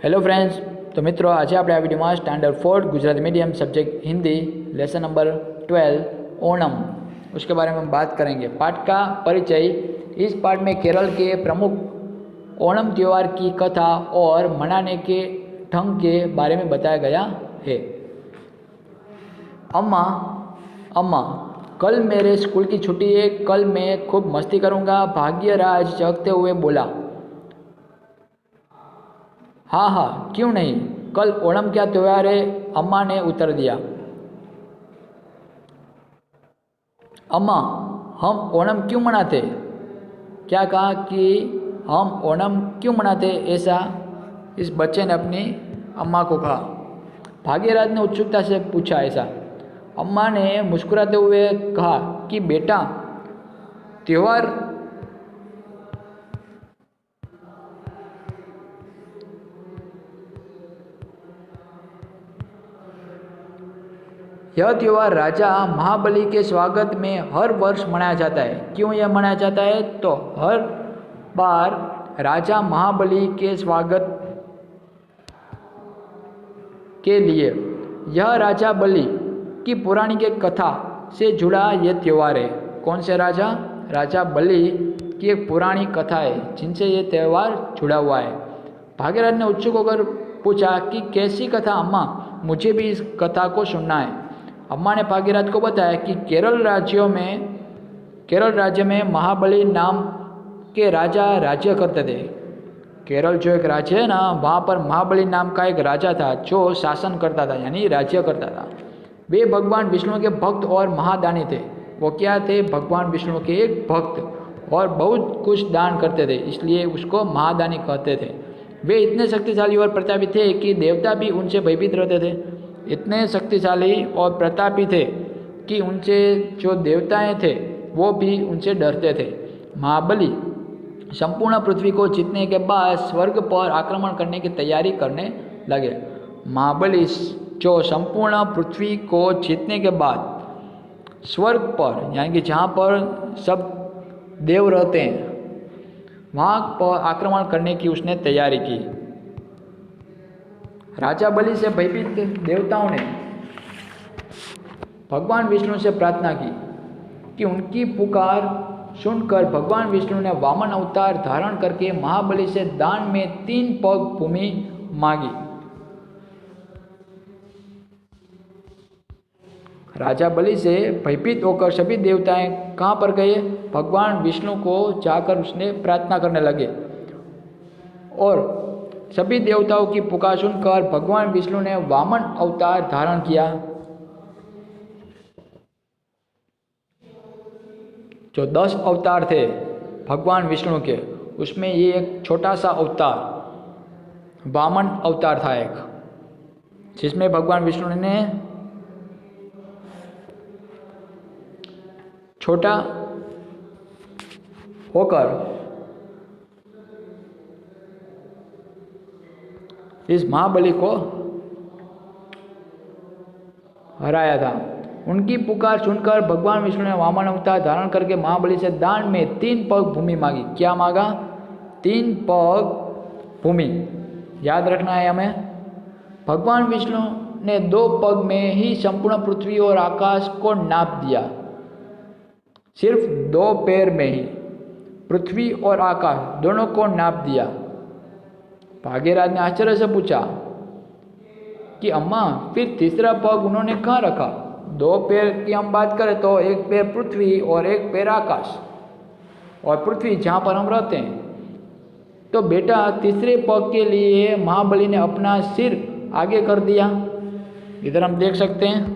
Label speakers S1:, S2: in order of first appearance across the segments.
S1: Hello friends, तो मित्रों आज आप आ वीडियो में standard 4 Gujarati medium subject Hindi lesson number 12 Onam उसके बारे में हम बात करेंगे। पाठ का परिचय। इस पाठ में केरल के प्रमुख ओणम त्यौहार की कथा और मनाने के ढंग के बारे में बताया गया है। अम्मा अम्मा कल मेरे स्कूल की छुट्टी है, कल मैं खूब मस्ती करूँगा, भाग्यराज चहकते हुए बोला। हाँ हाँ क्यों नहीं, कल ओणम क्या त्यौहार है, अम्मा ने उत्तर दिया। अम्मा हम ओणम क्यों मनाते? क्या कहा कि हम ओणम क्यों मनाते, ऐसा इस बच्चे ने अपनी अम्मा को कहा। भाग्यराज ने उत्सुकता से पूछा ऐसा। अम्मा ने मुस्कुराते हुए कहा कि बेटा त्यौहार यह त्यौहार राजा महाबली के स्वागत में हर वर्ष मनाया जाता है। क्यों यह मनाया जाता है? तो हर बार राजा महाबली के स्वागत के लिए यह राजा बलि की पुरानी के कथा से जुड़ा यह त्यौहार है। कौन से राजा? राजा बलि की एक पुरानी कथा है जिनसे ये त्यौहार जुड़ा हुआ है। भाग्यराज ने उत्सुक होकर पूछा कि कैसी कथा अम्मा, मुझे भी इस कथा को सुनना है। अम्मा ने भाग्यराज को बताया कि केरल राज्य में महाबली नाम के राजा राज्य करते थे। केरल जो एक राज्य है ना, वहाँ पर महाबली नाम का एक राजा था जो शासन करता था, यानी राज्य करता था। वे भगवान विष्णु के भक्त और महादानी थे। वो क्या थे? भगवान विष्णु के एक भक्त और बहुत कुछ दान करते थे, इसलिए उसको महादानी कहते थे। वे इतने शक्तिशाली और प्रतापी थे कि देवता भी उनसे भयभीत रहते थे। इतने शक्तिशाली और प्रतापी थे कि उनसे जो देवताएं थे वो भी उनसे डरते थे। महाबली संपूर्ण पृथ्वी को जीतने के बाद स्वर्ग पर आक्रमण करने की तैयारी करने लगे। महाबली जो संपूर्ण पृथ्वी को जीतने के बाद स्वर्ग पर, यानी कि जहाँ पर सब देव रहते हैं, वहाँ पर आक्रमण करने की उसने तैयारी की। राजा बलि से भयभीत देवताओं ने भगवान विष्णु से प्रार्थना की कि उनकी पुकार सुनकर भगवान विष्णु ने वामन अवतार धारण करके महाबली से दान में 3 पग भूमि मांगी। राजा बलि से भयभीत होकर सभी देवताएं कहाँ पर गए? भगवान विष्णु को जाकर उसने प्रार्थना करने लगे और सभी देवताओं की पुकार सुनकर भगवान विष्णु ने वामन अवतार धारण किया। जो 10 अवतार थे भगवान विष्णु के, उसमें ये एक छोटा सा अवतार वामन अवतार था एक, जिसमें भगवान विष्णु ने छोटा होकर इस महाबली को हराया था। उनकी पुकार सुनकर भगवान विष्णु ने वामन अवतार धारण करके महाबली से दान में 3 पग भूमि मांगी। क्या मांगा? 3 पग भूमि। याद रखना है हमें। भगवान विष्णु ने 2 पग में ही संपूर्ण पृथ्वी और आकाश को नाप दिया। सिर्फ 2 पैर में ही पृथ्वी और आकाश दोनों को नाप दिया। भाग्यराज ने आश्चर्य से पूछा कि अम्मा फिर तीसरा पग उन्होंने कहाँ रखा? 2 पैर की हम बात करें तो 1 पैर पृथ्वी और 1 पैर आकाश, और पृथ्वी जहाँ पर हम रहते हैं। तो बेटा तीसरे पग के लिए महाबली ने अपना सिर आगे कर दिया। इधर हम देख सकते हैं।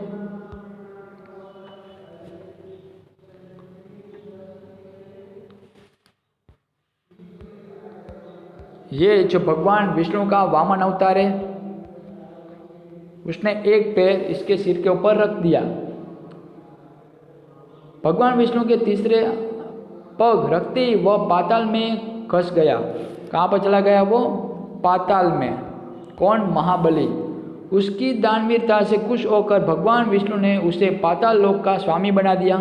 S1: ये जो भगवान विष्णु का वामन अवतार है, उसने 1 पैर इसके सिर के ऊपर रख दिया। भगवान विष्णु के तीसरे पग रखते ही वह पाताल में घस गया। कहाँ पर चला गया वो? पाताल में। कौन? महाबली। उसकी दानवीरता से खुश होकर भगवान विष्णु ने उसे पाताल लोक का स्वामी बना दिया।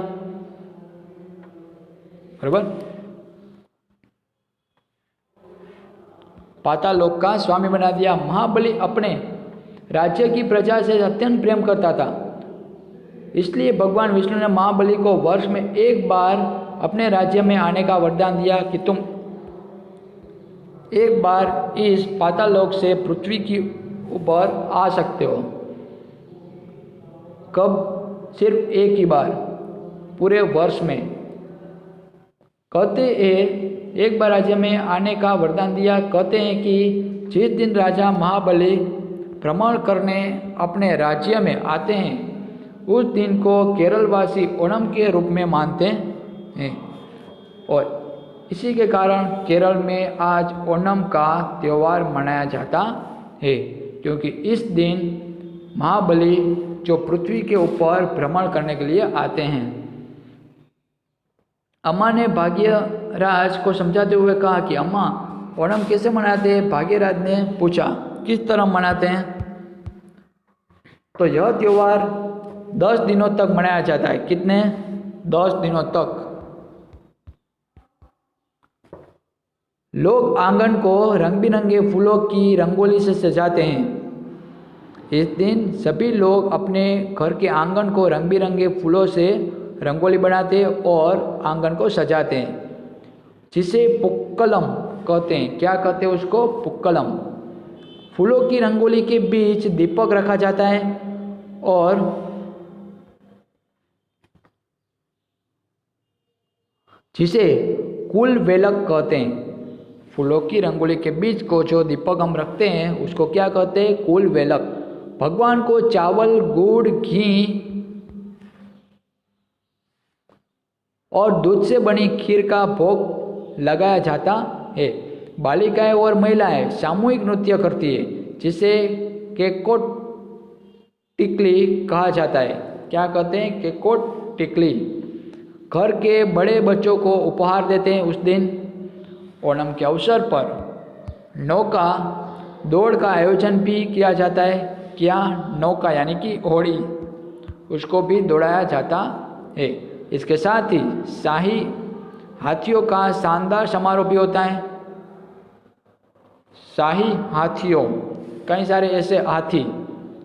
S1: बराबर। पाताल लोक का स्वामी बना दिया। महाबली अपने राज्य की प्रजा से अत्यंत प्रेम करता था, इसलिए भगवान विष्णु ने महाबली को वर्ष में एक बार अपने राज्य में आने का वरदान दिया कि तुम एक बार इस पाताल लोक से पृथ्वी की ऊपर आ सकते हो। कब? सिर्फ एक ही बार पूरे वर्ष में। कहते हैं एक बार राज्य में आने का वरदान दिया। कहते हैं कि जिस दिन राजा महाबली भ्रमण करने अपने राज्य में आते हैं उस दिन को केरलवासी ओणम के रूप में मानते हैं और इसी के कारण केरल में आज ओणम का त्यौहार मनाया जाता है, क्योंकि इस दिन महाबली जो पृथ्वी के ऊपर भ्रमण करने के लिए आते हैं। अम्मा ने भाग्यराज को समझाते हुए कहा कि अम्मा, ओणम कैसे मनाते हैं? भाग्यराज ने पूछा, किस तरह मनाते हैं? तो यह त्यौहार 10 दिनों तक मनाया जाता है। कितने? 10 दिनों तक। लोग आंगन को रंग बिरंगे फूलों की रंगोली से सजाते हैं। इस दिन सभी लोग अपने घर के आंगन को रंग बिरंगे फूलों से रंगोली बनाते हैं और आंगन को सजाते हैं, जिसे पुक्कलम कहते हैं। क्या कहते हैं उसको? पुक्कलम। फूलों की रंगोली के बीच दीपक रखा जाता है और जिसे कुल वेलक कहते हैं। फूलों की रंगोली के बीच को जो दीपक हम रखते हैं उसको क्या कहते हैं? कुल वेलक। भगवान को चावल, गुड़, घी और दूध से बनी खीर का भोग लगाया जाता है। बालिकाएं और महिलाएं सामूहिक नृत्य करती है, जिसे केकोट टिकली कहा जाता है। क्या कहते हैं? केकोट टिकली। घर के बड़े बच्चों को उपहार देते हैं। उस दिन ओणम के अवसर पर नौका दौड़ का आयोजन भी किया जाता है। क्या? नौका यानी कि घोड़ी, उसको भी दौड़ाया जाता है। इसके साथ ही शाही हाथियों का शानदार समारोह भी होता है। शाही हाथियों, कई सारे ऐसे हाथी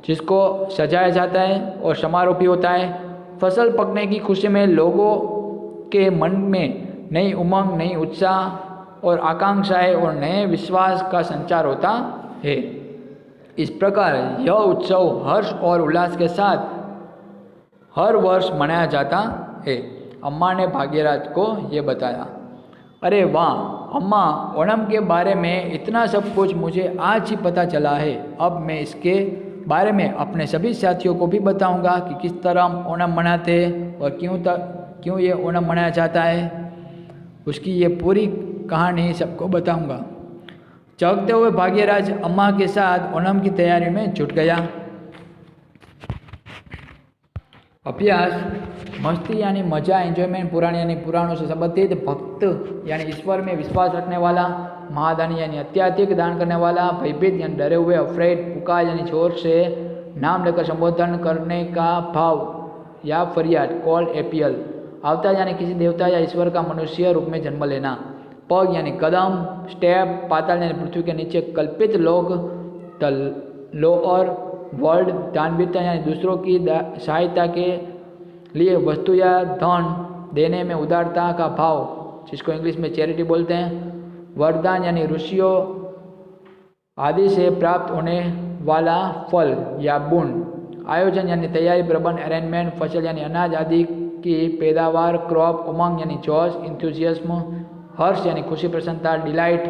S1: जिसको सजाया जाता है और समारोह भी होता है। फसल पकने की खुशी में लोगों के मन में नई उमंग, नई उत्साह और आकांक्षाएं और नए विश्वास का संचार होता है। इस प्रकार यह उत्सव हर्ष और उल्लास के साथ हर वर्ष मनाया जाता है। अम्मा ने भाग्यराज को ये बताया। अरे वाह अम्मा, ओणम के बारे में इतना सब कुछ मुझे आज ही पता चला है। अब मैं इसके बारे में अपने सभी साथियों को भी बताऊंगा कि किस तरह हम ओणम मनाते हैं और क्यों ये ओणम मनाया जाता है। उसकी ये पूरी कहानी सबको बताऊंगा। चौंकते हुए भाग्यराज अम्मा के साथ ओणम की तैयारी में जुट गया। अभ्यास, मस्ती यानी मजा, एंजॉयमेंट, पुराण यानी पुराणों से संबंधित, भक्त यानी ईश्वर में विश्वास रखने वाला, महादानी यानी अत्याधिक दान करने वाला, भयभीत यानी डरे हुए, अफ्रेड, पुकार यानी जोर से नाम लेकर संबोधन करने का भाव या फरियाद, कॉल एपियल, अवतार यानी किसी देवता या ईश्वर का मनुष्य रूप में जन्म लेना, पग यानी कदम, स्टेप, पाताल यानी पृथ्वी के नीचे कल्पित लोग, द लोअर वर्ल्ड, दानवीरता यानी दूसरों की सहायता के लिए वस्तु या धन देने में उदारता का भाव, जिसको इंग्लिश में चैरिटी बोलते हैं, वरदान यानी ऋषियों आदि से प्राप्त होने वाला फल या गुण, आयोजन यानी तैयारी, प्रबंध, अरेंजमेंट, फसल यानी अनाज आदि की पैदावार, क्रॉप, उमंग यानी जोश, इंथुजियाज्म, हर्ष यानी खुशी, प्रसन्नता, डिलाइट,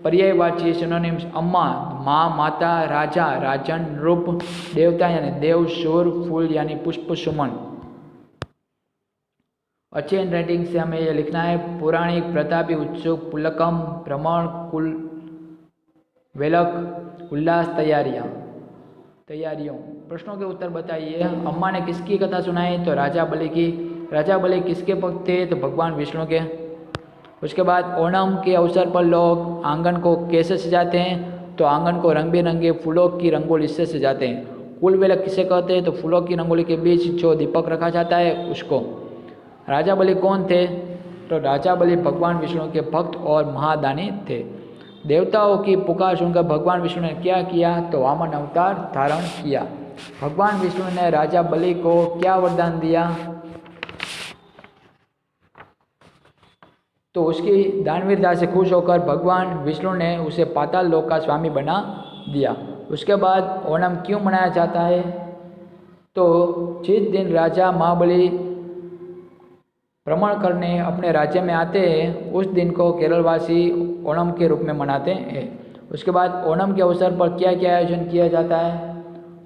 S1: पर्यायवाची सिनोनिम्स, अम्मा, माँ, माता, राजा, राजन, रूप, देवता यानी देव, शूर, फूल यानी पुष्प, सुमन। अच्छे हैंड राइटिंग से हमें यह लिखना है। पौराणिक, प्रतापी, उत्सुक, पुलकम, भ्रमण, कुल वेलक, उल्लास, तैयारियों। प्रश्नों के उत्तर बताइए। अम्मा ने किसकी कथा सुनाई? तो राजा बलि की। राजा बलि किसके भक्त थे? तो भगवान विष्णु के। उसके बाद ओणम के अवसर पर लोग आंगन को कैसे सजाते हैं? तो आंगन को रंग बिरंगे फूलों की रंगोली से सजाते हैं। कुल वेलक किसे कहते हैं? तो फूलों की रंगोली के बीच जो दीपक रखा जाता है उसको। राजा बलि कौन थे? तो राजा बलि भगवान विष्णु के भक्त और महादानी थे। देवताओं की पुकार सुनकर भगवान विष्णु ने क्या किया? तो वामन अवतार धारण किया। भगवान विष्णु ने राजा बलि को क्या वरदान दिया? तो उसकी दानवीरता से खुश होकर भगवान विष्णु ने उसे पाताल लोक का स्वामी बना दिया। उसके बाद ओणम क्यों मनाया जाता है? तो जिस दिन राजा महाबली भ्रमण करने अपने राज्य में आते हैं उस दिन को केरलवासी ओणम के रूप में मनाते हैं। उसके बाद ओणम के अवसर पर क्या क्या आयोजन किया जाता है?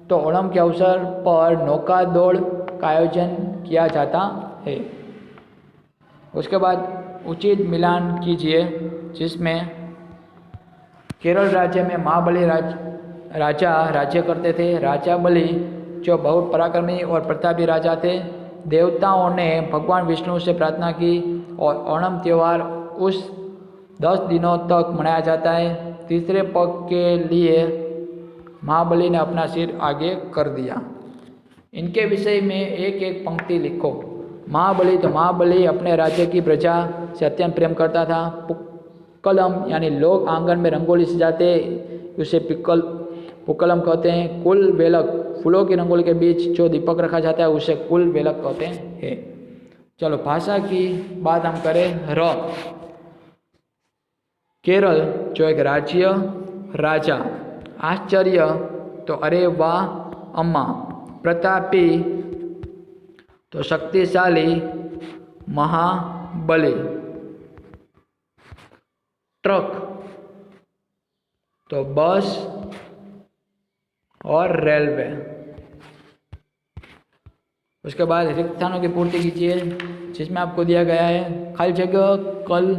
S1: तो ओणम के अवसर पर नौका दौड़ का आयोजन किया जाता है। उसके बाद उचित मिलान कीजिए जिसमें केरल राज्य में महाबली राजा राज्य करते थे। राजा बलि जो बहुत पराक्रमी और प्रतापी राजा थे। देवताओं ने भगवान विष्णु से प्रार्थना की और ओणम त्यौहार उस 10 दिनों तक मनाया जाता है। तीसरे पग के लिए महाबली ने अपना सिर आगे कर दिया। इनके विषय में एक एक पंक्ति लिखो। महाबली अपने राज्य की प्रजा से अत्यंत प्रेम करता था। पुक्कलम यानी लोग आंगन में रंगोली सजाते उसे पुक्कलम कहते हैं। कुल वेलक फूलों की रंगोली के बीच जो दीपक रखा जाता है उसे कुल वेलक कहते हैं। चलो भाषा की बात हम करें। केरल जो एक राज्य राजा। आश्चर्य तो अरे वाह अम्मा। प्रतापी तो शक्तिशाली महाबली। ट्रक तो बस और रेलवे। उसके बाद रिक्त स्थानों की पूर्ति कीजिए जिसमें आपको दिया गया है खाली जगह कल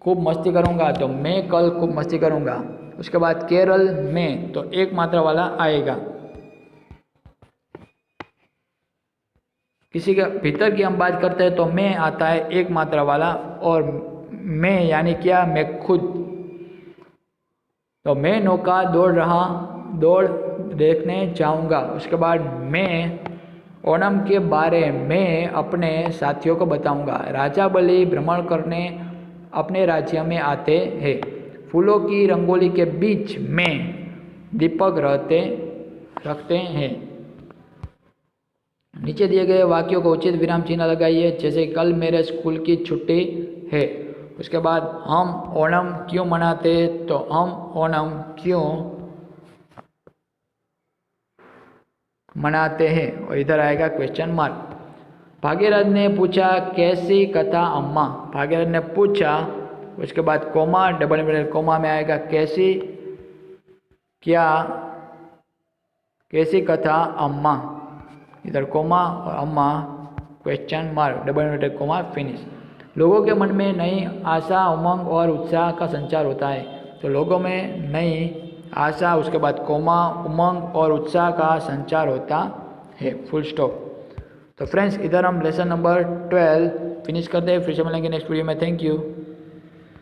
S1: खूब मस्ती करूंगा तो मैं कल खूब मस्ती करूंगा। उसके बाद केरल में तो एक मात्रा वाला आएगा। किसी के भीतर की हम बात करते हैं तो मैं आता है एक मात्रा वाला और मैं यानी क्या? मैं खुद। तो मैं नौका दौड़ देखने जाऊंगा। उसके बाद मैं ओणम के बारे में अपने साथियों को बताऊंगा। राजा बलि भ्रमण करने अपने राज्य में आते हैं। फूलों की रंगोली के बीच में दीपक रखते हैं। नीचे दिए गए वाक्यों को उचित विराम चिन्ह लगाइए जैसे कल मेरे स्कूल की छुट्टी है। उसके बाद हम ओणम क्यों मनाते? तो हम ओणम क्यों मनाते हैं और इधर आएगा क्वेश्चन मार्क। भागीरथ ने पूछा कैसी कथा अम्मा? भागीरथ ने पूछा। उसके बाद कोमा डबल इन्वर्टेड कोमा में आएगा कैसी कथा अम्मा। इधर कोमा और अम्मा question mark double inverted coma finish. लोगों के मन में नई आशा उमंग और उत्साह का संचार होता है। तो लोगों में नई आशा उसके बाद कोमा उमंग और उत्साह का संचार होता है। Full stop. तो फ्रेंड्स इधर हम लेसन नंबर 12 फिनिश करते हैं। फिर से मिलेंगे नेक्स्ट वीडियो में। Thank you.